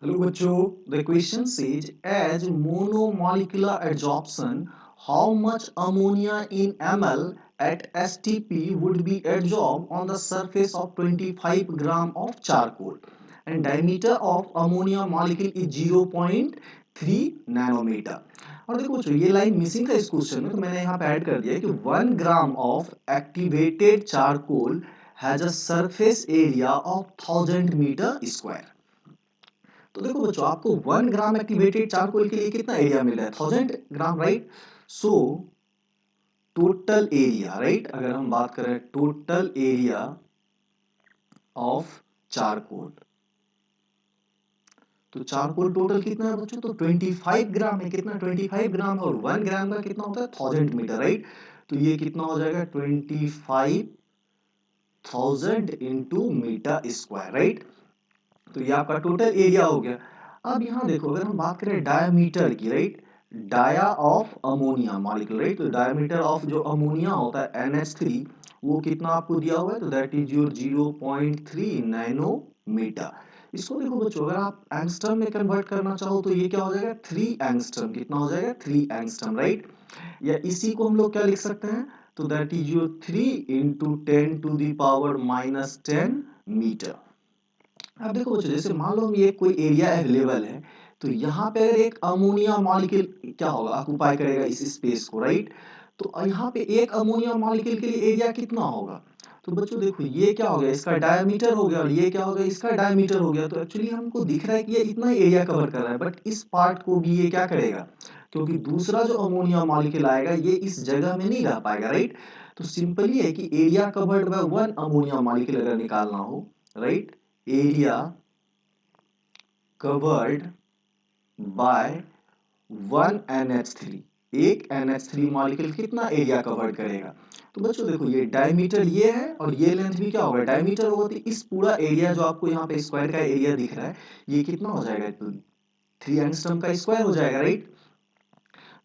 Hello बच्चों, the question says as monomolecular adsorption, how much ammonia in ml at STP would be adsorbed on the surface of 25 gram of charcoal and diameter of ammonia molecule is 0.3 nanometer। और देखो बच्चों ये line missing था इस question में, तो मैंने यहाँ पे ऐड कर दिया कि 1 gram of activated charcoal has a surface area of 1000 meter square. तो देखो बच्चों आपको 1 ग्राम एक्टिवेटेड चारकोल के लिए कितना एरिया मिल रहा है 1000 gram, right. So total area, right, अगर हम बात करें टोटल एरिया ऑफ चारकोल, तो चारकोल टोटल कितना है बच्चों, तो 25 ग्राम है। कितना 25 ग्राम, और 1 ग्राम का कितना होता है 1000 मीटर, राइट। तो ये कितना हो जाएगा 25,000 इंटू मीटर स्क्वायर, राइट। तो ये आपका टोटल एरिया हो गया। अब यहाँ देखो अगर हम बात करें डायमीटर की, right, dia of ammonia molecule, right, तो डायमीटर ऑफ जो अमोनिया होता है NH3 वो कितना आपको दिया हुआ है, तो दैट इज योर 0.3 नैनोमीटर। इसको देखो बच्चों अगर आप एंगस्ट्रम में कन्वर्ट करना चाहो तो ये क्या हो जाएगा 3 एंगस्ट्रम। कितना हो जाएगा 3 एंगस्ट्रम, राइट। या इसी को हम लोग क्या लिख सकते हैं, तो that is your 3 into 10 to the power -10 meter. अब देखो बच्चों जैसे मान लो ये कोई एरिया अवेलेबल है, तो यहाँ पे अगर एक अमोनिया मॉलिक्यूल क्या होगा ऑक्यूपाई करेगा इस स्पेस को, राइट। तो यहाँ पे एक अमोनिया मॉलिक्यूल के लिए एरिया कितना होगा, तो बच्चों देखो ये क्या हो गया इसका डायमीटर हो गया और ये क्या हो गया इसका डायमीटर हो गया। तो एक्चुअली हमको दिख रहा है कि ये इतना एरिया कवर कर रहा है, बट इस पार्ट को भी ये क्या करेगा, क्योंकि दूसरा जो अमोनिया मॉलिक्यूल आएगा ये इस जगह में नहीं रह पाएगा, राइट। तो सिंपली है कि area covered by 1 ammonia molecule अगर निकालना हो, right, area covered by 1 NH3, एक NH3 मॉलिक्यूल कितना एरिया कवर करेगा। तो बच्चों देखो ये डायमीटर ये है और ये लेंथ भी क्या होगा डायमीटर होगा, तो इस पूरा एरिया जो आपको यहाँ पे स्क्वायर का एरिया दिख रहा है ये कितना हो जाएगा, तो 3 एंगस्ट्रम का स्क्वायर हो जाएगा, राइट।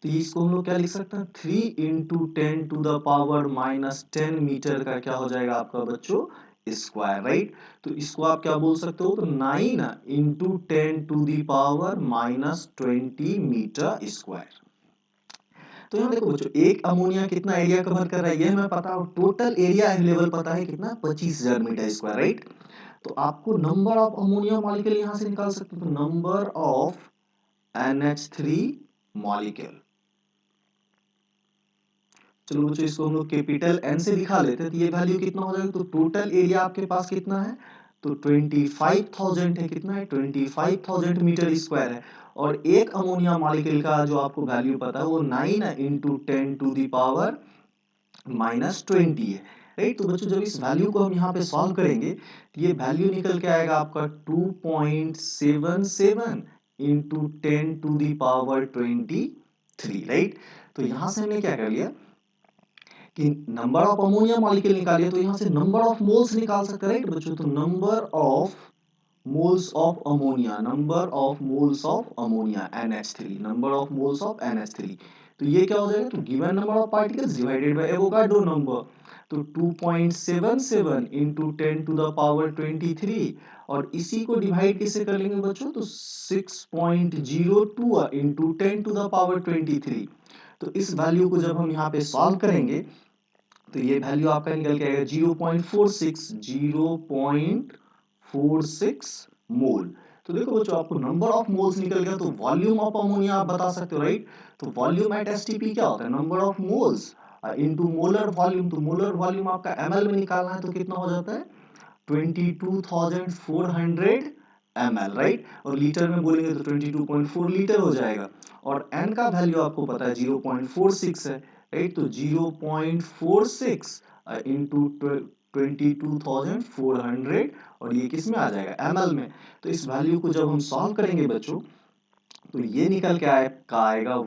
तो इसको हम लोग क्या लिख सकते हैं 3 into 10 to the power -10 meter का क्या हो जाएगा आपका बच्चों स्क्वायर, राइट। तो इसको आप क्या बोल सकते हो, तो 9 into 10 to the power -20 meter square. तो यहाँ देखो बच्चों एक अमोनिया कितना एरिया कवर कर रहा है ये हमें पता है, टोटल एरिया अवेलेबल पता है कितना 25,000 मीटर स्क्वायर, राइट। तो आपको नंबर ऑफ अमोनिया मॉलिक्यूल यहाँ से निकाल सकते हो, तो नंबर ऑफ NH3 मॉलिक्यूल। चलो बच्चों इसको हम लोग कैपिटल N से दिखा लेते हैं, तो ये वैल्यू कितना हो जाएगा, तो टोटल एरिया आपके पास कितना है, तो 25,000 है। कितना है 25,000 मीटर स्क्वायर है। और एक अमोनिया मॉलिक्यूल का जो आपको वैल्यू पता है वो 9 इंटू 10 टू द पावर -20 है, राइट। तो बच्चों जब इस वैल्यू को हम यहाँ पे सॉल्व करेंगे तो ये वैल्यू निकल के आएगा आपका 2.77 into 10 to the power 23, right. तो यहाँ से हमने क्या कर लिया कि नंबर ऑफ अमोनिया मॉलिक्यूल निकालिए, तो यहाँ से नंबर ऑफ मोल्स निकाल सकते हैं, राइट बच्चों। तो number of moles of ammonia, number of moles of ammonia NH3, number of moles of NH3। तो ये क्या हो जाएगा, तो given number of particles divided by Avogadro number. तो 2.77 इंटू 10 टू द पावर 23, और इसी को डिवाइड किससे कर लेंगे बच्चों, तो 6.02 इंटू 10 टू द पावर 23। तो इस वैल्यू को जब हम यहाँ पे सॉल्व करेंगे तो ये वैल्यू आपका निकल के आएगा 0.46 मोल। तो देखो बच्चों आपको नंबर ऑफ मोल्स निकल गया, तो वॉल्यूम ऑफ अमोनिया आप बता सकते हो, राइट। तो वॉल्यूम एट एसटीपी क्या होता है, number of moles into molar volume. तो मोलर वॉल्यूम आपका ml में निकालना है, तो कितना हो जाता है 22,400 ml, राइट। और लीटर में बोलेंगे तो 22.4 लीटर हो जाएगा। और n का वैल्यू आपको पता है 0.46 है, राइट। तो 0.46 इंटू 22,400, और ये किस में आ जाएगा ml में। तो इस वैल्यू को जब हम सॉल्व करेंगे बच्चों तो ये निकल के आएगा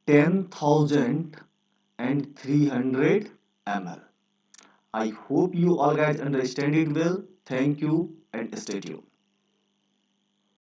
10,300 ml। I hope you all guys understand it well. Thank you and stay tuned.